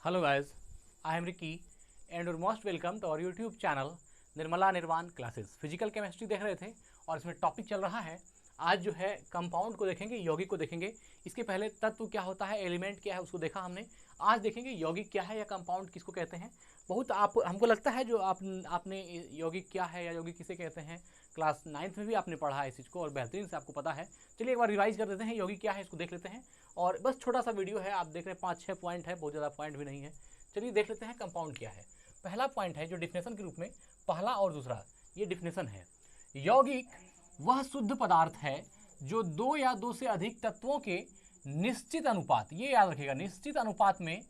Hello guys, I am Ricky and you're most welcome to our YouTube channel Nirmala निर्वाण classes. Physical chemistry देख रहे थे और इसमें टॉपिक चल रहा है। आज जो है कंपाउंड को देखेंगे, यौगिक को देखेंगे। इसके पहले तत्व क्या होता है, एलिमेंट क्या है, उसको देखा हमने। आज देखेंगे यौगिक क्या है या कंपाउंड किसको कहते हैं। बहुत हमको लगता है जो आपने यौगिक क्या है या यौगिक किसे कहते हैं क्लास 9th में भी आपने पढ़ा है इस चीज़ को और बेहतरीन से आपको पता है। चलिए एक बार रिवाइज कर देते हैं, यौगिक क्या है इसको देख लेते हैं। और बस छोटा सा वीडियो है, आप देख रहे हैं 5-6 पॉइंट है, बहुत ज़्यादा पॉइंट भी नहीं है। चलिए देख लेते हैं कंपाउंड क्या है। पहला पॉइंट है जो डिफिनेशन के रूप में, पहला और दूसरा ये डिफिनेशन है। यौगिक वह शुद्ध पदार्थ है जो दो या दो से अधिक तत्वों के निश्चित अनुपात, ये याद रखिएगा, निश्चित अनुपात में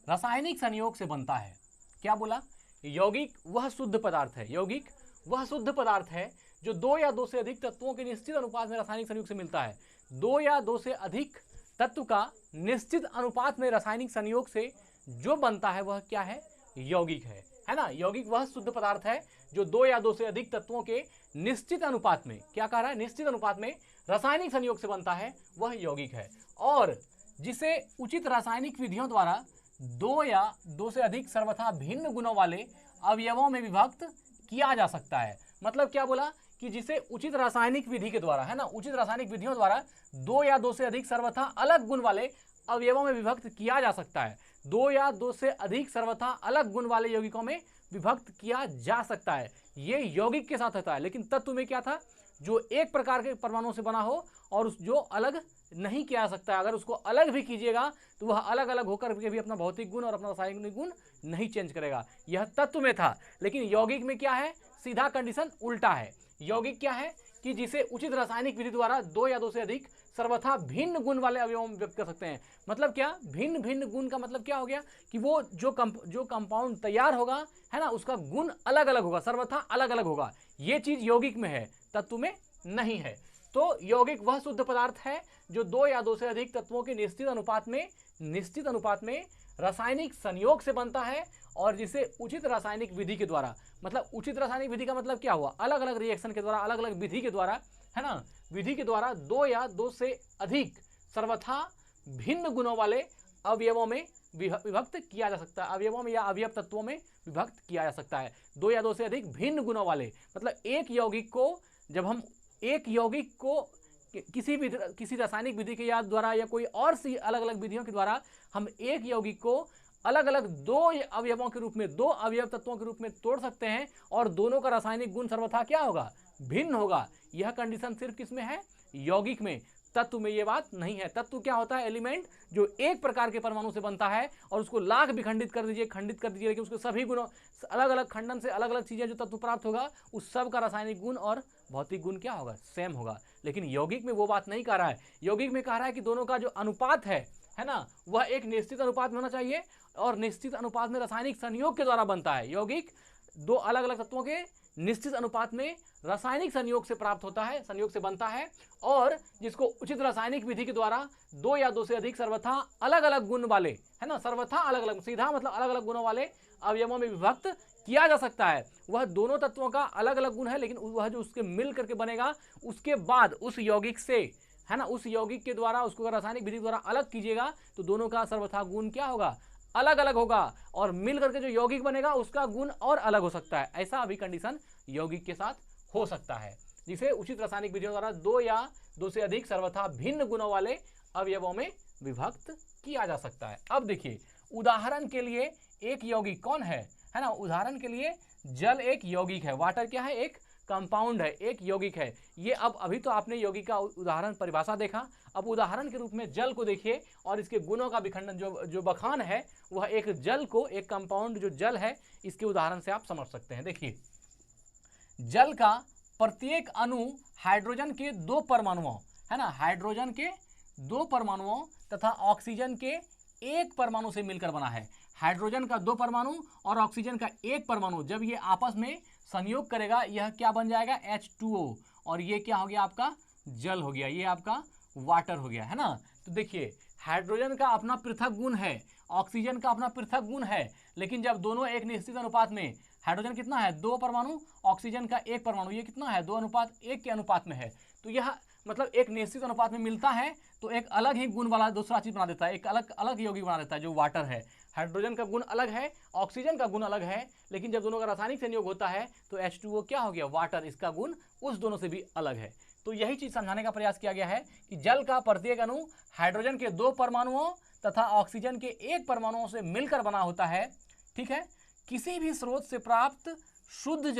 रासायनिक संयोग से बनता है। क्या बोला? यौगिक वह शुद्ध पदार्थ है, यौगिक वह शुद्ध पदार्थ है जो दो या दो से अधिक तत्वों के निश्चित अनुपात में रासायनिक संयोग से मिलता है। दो या दो से अधिक तत्व का निश्चित अनुपात में रासायनिक संयोग से जो बनता है वह क्या है? यौगिक है ना। यौगिक वह शुद्ध पदार्थ है जो दो या दो से अधिक तत्वों के निश्चित अनुपात में, क्या कह रहा है, निश्चित अनुपात में रासायनिक संयोग से बनता है, वह यौगिक है। और जिसे उचित रासायनिक विधियों द्वारा दो या दो से अधिक सर्वथा भिन्न गुणों वाले अवयवों में विभक्त किया जा सकता है। मतलब क्या बोला कि जिसे उचित रासायनिक विधि के द्वारा, है ना, उचित रासायनिक विधियों द्वारा दो या दो से अधिक सर्वथा अलग गुण वाले अवयवों में विभक्त किया जा सकता है। दो या दो से अधिक सर्वथा अलग गुण वाले यौगिकों में विभक्त किया जा सकता है। ये यौगिक के साथ होता है। लेकिन तत्व में क्या था? जो एक प्रकार के परमाणुओं से बना हो और उस जो अलग नहीं किया जा सकता है। अगर उसको अलग भी कीजिएगा तो वह अलग अलग होकर के भी अपना भौतिक गुण और अपना रासायनिक गुण नहीं चेंज करेगा। यह तत्व में था। लेकिन यौगिक में क्या है? सीधा कंडीशन उल्टा है। यौगिक क्या है कि जिसे उचित रासायनिक विधि द्वारा दो या दो से अधिक सर्वथा भिन्न गुण वाले अवयवों में व्यक्त कर सकते हैं। मतलब क्या? भिन्न भिन्न गुण का मतलब क्या हो गया कि वो जो कंपाउंड तैयार होगा, है ना, उसका गुण अलग अलग होगा, सर्वथा अलग अलग होगा। ये चीज यौगिक में है, तत्व में नहीं है। तो यौगिक वह शुद्ध पदार्थ है जो दो या दो से अधिक तत्वों के निश्चित अनुपात में रासायनिक संयोग से बनता है और जिसे उचित रासायनिक विधि के द्वारा, मतलब उचित रासायनिक विधि का मतलब क्या हुआ? अलग अलग रिएक्शन के द्वारा, अलग अलग विधि के द्वारा, है ना, विधि के द्वारा दो या दो से अधिक सर्वथा भिन्न गुणों वाले अवयवों में विभक्त किया जा सकता है। अवयवों में या अवयव तत्वों में विभक्त किया जा सकता है। दो या दो से अधिक भिन्न गुणों वाले, मतलब एक यौगिक को, जब हम एक यौगिक को किसी रासायनिक विधि के द्वारा या कोई और सी अलग अलग विधियों के द्वारा हम एक यौगिक को अलग अलग दो अवयवों के रूप में, दो अवयव तत्वों के रूप में तोड़ सकते हैं और दोनों का रासायनिक गुण सर्वथा क्या होगा? भिन्न होगा। यह कंडीशन सिर्फ किसमें है? यौगिक में। तत्व में यह बात नहीं है। तत्व क्या होता है? एलिमेंट जो एक प्रकार के परमाणु से बनता है और उसको लाख भी खंडित कर दीजिए, लेकिन उसके सभी गुणों, अलग अलग खंडन से अलग अलग चीजें जो तत्व प्राप्त होगा, उस सब का रासायनिक गुण और भौतिक गुण क्या होगा? सेम होगा। लेकिन यौगिक में वो बात नहीं कह रहा है। यौगिक में कह रहा है कि दोनों का जो अनुपात है ना, वह एक निश्चित अनुपात में होना चाहिए और निश्चित अनुपात में रासायनिक संयोग के द्वारा बनता है। यौगिक दो अलग अलग तत्वों के निश्चित अनुपात में रासायनिक संयोग से प्राप्त होता है, संयोग से बनता है, और जिसको उचित रासायनिक विधि के द्वारा दो या दो से अधिक सर्वथा अलग अलग गुण वाले, है ना, सर्वथा अलग अलग, सीधा मतलब अलग अलग गुणों वाले अवयवों में विभक्त किया जा सकता है। वह दोनों तत्वों का अलग अलग गुण है, लेकिन वह जो उसके मिल करके बनेगा, उसके बाद उस यौगिक से, है ना, उस यौगिक के द्वारा उसको रासायनिक विधि द्वारा अलग कीजिएगा तो दोनों का सर्वथा गुण क्या होगा? अलग अलग होगा। और मिल करके जो यौगिक बनेगा उसका गुण और अलग हो सकता है। ऐसा अभी कंडीशन यौगिक के साथ हो सकता है, जिसे उचित रासायनिक विधियों द्वारा दो या दो से अधिक सर्वथा भिन्न गुणों वाले अवयवों में विभक्त किया जा सकता है। अब देखिए, उदाहरण के लिए एक यौगिक कौन है ना, उदाहरण के लिए जल एक यौगिक है। वाटर क्या है? एक कंपाउंड है, एक यौगिक है। ये अब अभी तो आपने यौगिक का उदाहरण परिभाषा देखा। अब उदाहरण के रूप में जल को देखिए और इसके गुणों का विखंडन, जो बखान है, वह एक जल को, एक कंपाउंड जो जल है, इसके उदाहरण से आप समझ सकते हैं। देखिए, जल का प्रत्येक अणु हाइड्रोजन के दो परमाणुओं, है ना, हाइड्रोजन के दो परमाणुओं तथा ऑक्सीजन के एक परमाणु से मिलकर बना है। हाइड्रोजन का दो परमाणु और ऑक्सीजन का एक परमाणु जब ये आपस में संयोग करेगा, यह क्या बन जाएगा? H2O। और ये क्या हो गया? आपका जल हो गया, ये आपका वाटर हो गया, है ना। तो देखिए, हाइड्रोजन का अपना पृथक गुण है, ऑक्सीजन का अपना पृथक गुण है, लेकिन जब दोनों एक निश्चित अनुपात में, हाइड्रोजन कितना है? दो परमाणु, ऑक्सीजन का एक परमाणु, ये कितना है? 2:1 के अनुपात में है। तो यह मतलब एक निश्चित अनुपात में मिलता है तो एक अलग ही गुण वाला दूसरा चीज बना देता है, एक अलग अलग यौगिक बना देता है, जो वाटर है। हाइड्रोजन का गुण अलग है, ऑक्सीजन का गुण अलग है, लेकिन जब दोनों का रासायनिक संयोग होता है तो H2O क्या हो गया, वाटर, इसका गुण उस दोनों से भी अलग है। तो यही चीज समझाने का प्रयास किया गया है कि जल का प्रत्येक अणु हाइड्रोजन के 2 परमाणुओं तथा ऑक्सीजन के 1 परमाणुओं से मिलकर बना होता है। ठीक है, किसी भी स्रोत से प्राप्त शुद्ध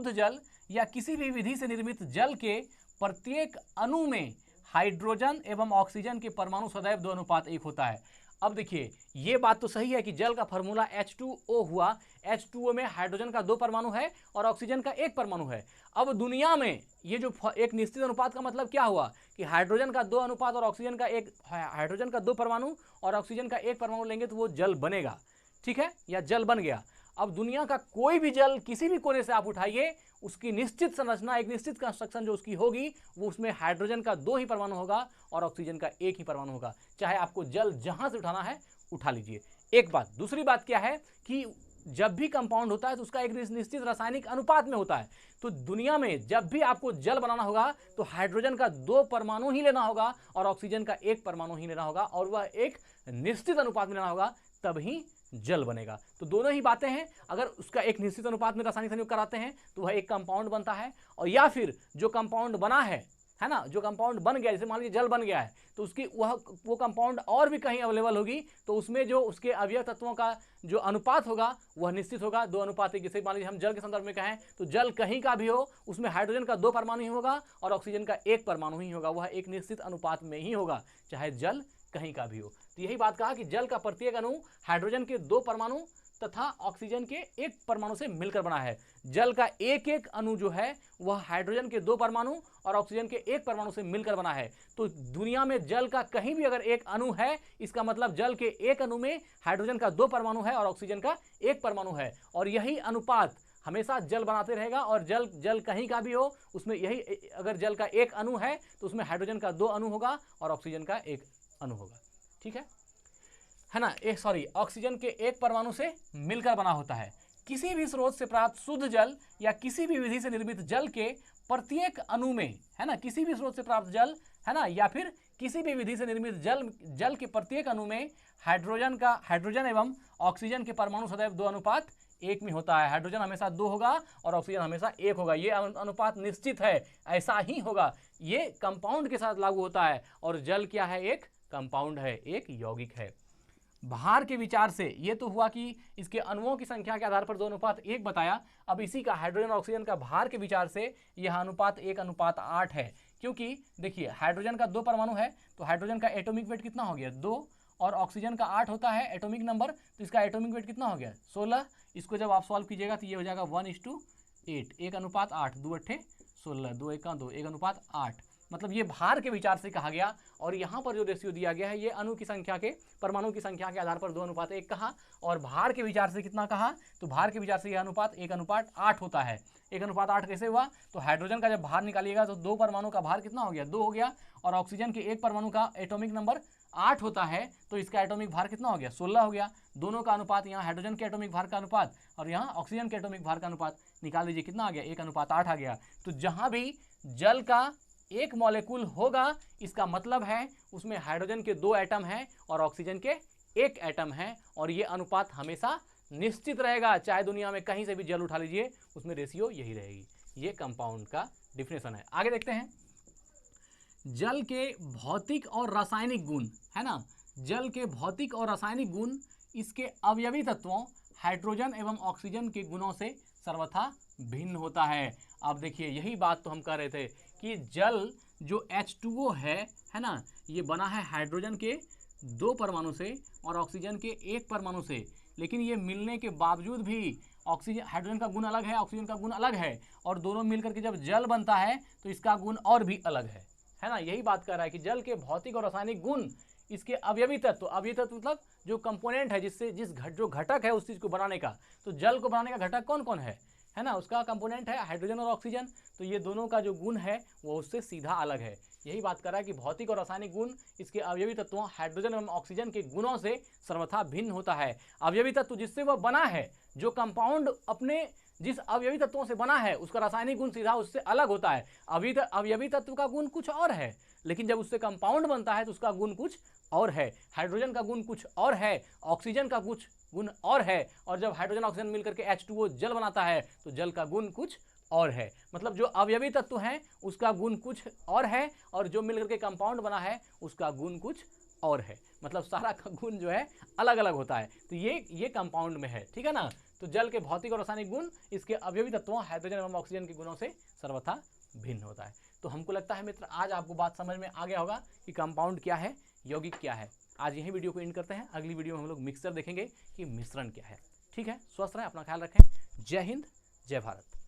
जल या किसी भी विधि से निर्मित जल के प्रत्येक अणु में हाइड्रोजन एवं ऑक्सीजन के परमाणु सदैव 2:1 होता है। अब देखिए, ये बात तो सही है कि जल का फॉर्मूला H2O हुआ, H2O में हाइड्रोजन का 2 परमाणु है और ऑक्सीजन का 1 परमाणु है। अब दुनिया में ये जो एक निश्चित अनुपात का मतलब क्या हुआ कि हाइड्रोजन का 2 अनुपात और ऑक्सीजन का हाइड्रोजन का 2 परमाणु और ऑक्सीजन का 1 परमाणु लेंगे तो वो जल बनेगा। ठीक है, या जल बन गया। अब दुनिया का कोई भी जल किसी भी कोने से आप उठाइए, उसकी निश्चित संरचना, एक निश्चित कंस्ट्रक्शन जो उसकी होगी, वो उसमें हाइड्रोजन का 2 ही परमाणु होगा और ऑक्सीजन का 1 ही परमाणु होगा। चाहे आपको जल जहां से उठाना है उठा लीजिए। एक बात। दूसरी बात क्या है कि जब भी कंपाउंड होता है तो उसका एक निश्चित रासायनिक अनुपात में होता है। तो दुनिया में जब भी आपको जल बनाना होगा तो हाइड्रोजन का 2 परमाणु ही लेना होगा और ऑक्सीजन का 1 परमाणु ही लेना होगा, और वह एक निश्चित अनुपात में लेना होगा, तभी जल बनेगा। तो दोनों ही बातें हैं। अगर उसका एक निश्चित अनुपात में रासायनिक संयोग कराते हैं तो वह एक कंपाउंड बनता है, और या फिर जो कंपाउंड बना है ना, जो कंपाउंड बन गया, जैसे मान लीजिए जल बन गया है, तो उसकी वो कंपाउंड और भी कहीं अवेलेबल होगी, तो उसमें जो उसके अवयव तत्वों का जो अनुपात होगा वह निश्चित होगा 2:1। जैसे मान लीजिए हम जल के संदर्भ में कहें तो जल कहीं का भी हो, उसमें हाइड्रोजन का 2 परमाणु ही होगा और ऑक्सीजन का 1 परमाणु ही होगा। वह एक निश्चित अनुपात में ही होगा, चाहे जल कहीं का भी हो। तो यही बात कहा कि जल का प्रत्येक अणु हाइड्रोजन के 2 परमाणु तथा ऑक्सीजन के 1 परमाणु से मिलकर बना है। जल का एक एक अणु जो है वह हाइड्रोजन के 2 परमाणु और ऑक्सीजन के 1 परमाणु से मिलकर बना है। तो दुनिया में जल का कहीं भी अगर एक अणु है, इसका मतलब जल के एक अणु में हाइड्रोजन का 2 परमाणु है और ऑक्सीजन का 1 परमाणु है, और यही अनुपात हमेशा जल बनाते रहेगा। और जल कहीं का भी हो, उसमें यही, अगर जल का एक अणु है तो उसमें हाइड्रोजन का 2 अणु होगा और ऑक्सीजन का 1 अणु होगा। ठीक है ना, ऑक्सीजन के 1 परमाणु से मिलकर बना होता है। किसी भी स्रोत से प्राप्त शुद्ध जल या किसी भी विधि से निर्मित जल के प्रत्येक अणु में, है ना, किसी भी स्रोत से प्राप्त जल, है ना, या फिर किसी भी विधि से निर्मित जल के प्रत्येक अणु में हाइड्रोजन एवं ऑक्सीजन के परमाणु सदैव 2:1 में होता है। हाइड्रोजन हमेशा 2 होगा और ऑक्सीजन हमेशा 1 होगा। ये अनुपात निश्चित है, ऐसा ही होगा। ये कंपाउंड के साथ लागू होता है, और जल क्या है, एक कंपाउंड है, एक यौगिक है। भार के विचार से ये तो हुआ कि इसके अणुओं की संख्या के आधार पर 2:1 बताया। अब इसी का हाइड्रोजन और ऑक्सीजन का भार के विचार से यह अनुपात 1:8 है। क्योंकि देखिए, हाइड्रोजन का 2 परमाणु है तो हाइड्रोजन का एटॉमिक वेट कितना हो गया, 2, और ऑक्सीजन का 8 होता है एटॉमिक नंबर, तो इसका एटॉमिक वेट कितना हो गया, 16। इसको जब आप सॉल्व कीजिएगा तो ये हो जाएगा 1:8, 1:8, 2 8 16, 2 1 2, 1:8। मतलब ये भार के विचार से कहा गया, और यहाँ पर जो रेशियो दिया गया है ये अणु की संख्या के, परमाणु की संख्या के आधार पर 2:1 कहा, और भार के विचार से कितना कहा, तो भार के विचार से यह अनुपात 1:8 होता है। 1:8 कैसे हुआ, तो हाइड्रोजन का जब भार निकालिएगा तो 2 परमाणु का भार कितना हो गया, 2 हो गया, और ऑक्सीजन के 1 परमाणु का एटॉमिक नंबर 8 होता है, तो इसका एटॉमिक भार कितना हो गया, 16 हो गया। दोनों का अनुपात, यहाँ हाइड्रोजन के एटॉमिक भार का अनुपात और यहाँ ऑक्सीजन के एटॉमिक भार का अनुपात निकाल दीजिए, कितना आ गया, 1:8 आ गया। तो जहाँ भी जल का एक मॉलिक्यूल होगा, इसका मतलब है उसमें हाइड्रोजन के 2 एटम हैं और ऑक्सीजन के 1 एटम है, और ये अनुपात हमेशा निश्चित रहेगा। चाहे दुनिया में कहीं से भी जल उठा लीजिए, उसमें रेशियो यही रहेगी। ये कंपाउंड का डिफिनेशन है। आगे देखते हैं, जल के भौतिक और रासायनिक गुण, है ना, जल के भौतिक और रासायनिक गुण इसके अवयवी तत्वों हाइड्रोजन एवं ऑक्सीजन के गुणों से सर्वथा भिन्न होता है। अब देखिए, यही बात तो हम कह रहे थे कि जल जो H2O है ना, ये बना है हाइड्रोजन के 2 परमाणु से और ऑक्सीजन के 1 परमाणु से, लेकिन ये मिलने के बावजूद भी ऑक्सीजन, हाइड्रोजन का गुण अलग है, ऑक्सीजन का गुण अलग है, और दोनों मिलकर के जब जल बनता है तो इसका गुण और भी अलग है ना। यही बात कर रहा है कि जल के भौतिक और रासायनिक गुण इसके अवयवी तत्व, अवयवी तत्व मतलब जो कंपोनेंट है, जिससे जो घटक है उस चीज़ को बनाने का, तो जल को बनाने का घटक कौन कौन है ना, उसका कंपोनेंट है हाइड्रोजन और ऑक्सीजन। तो ये दोनों का जो गुण है वो उससे सीधा अलग है। यही बात कर रहा है कि भौतिक और रासायनिक गुण इसके अवयवी तत्वों हाइड्रोजन एवं ऑक्सीजन के गुणों से सर्वथा भिन्न होता है। अवयवी तत्व जिससे वह बना है, जो कंपाउंड अपने जिस अवयवी तत्वों से बना है, उसका रासायनिक गुण सीधा उससे अलग होता है। अवयवी तत्व का गुण कुछ और है, लेकिन जब उससे कंपाउंड बनता है तो उसका गुण कुछ और है, हाइड्रोजन का गुण कुछ और है, ऑक्सीजन का कुछ गुण और है, और जब हाइड्रोजन ऑक्सीजन मिलकर के H2O जल बनाता है तो जल का गुण कुछ और है। मतलब जो अवयवी तत्व हैं उसका गुण कुछ और है, और जो मिलकर के कंपाउंड बना है उसका गुण कुछ और है। मतलब सारा का गुण जो है अलग अलग होता है। तो ये कंपाउंड में है, ठीक है ना। तो जल के भौतिक और रासायनिक गुण इसके अवयवी तत्वों हाइड्रोजन एवं ऑक्सीजन के गुणों से सर्वथा भिन्न होता है। तो हमको लगता है मित्र आज आपको बात समझ में आ गया होगा कि कंपाउंड क्या है, यौगिक क्या है। आज यही वीडियो को एंड करते हैं। अगली वीडियो में हम लोग मिक्सचर देखेंगे कि मिश्रण क्या है। ठीक है, स्वस्थ रहें, अपना ख्याल रखें। जय हिंद, जय भारत।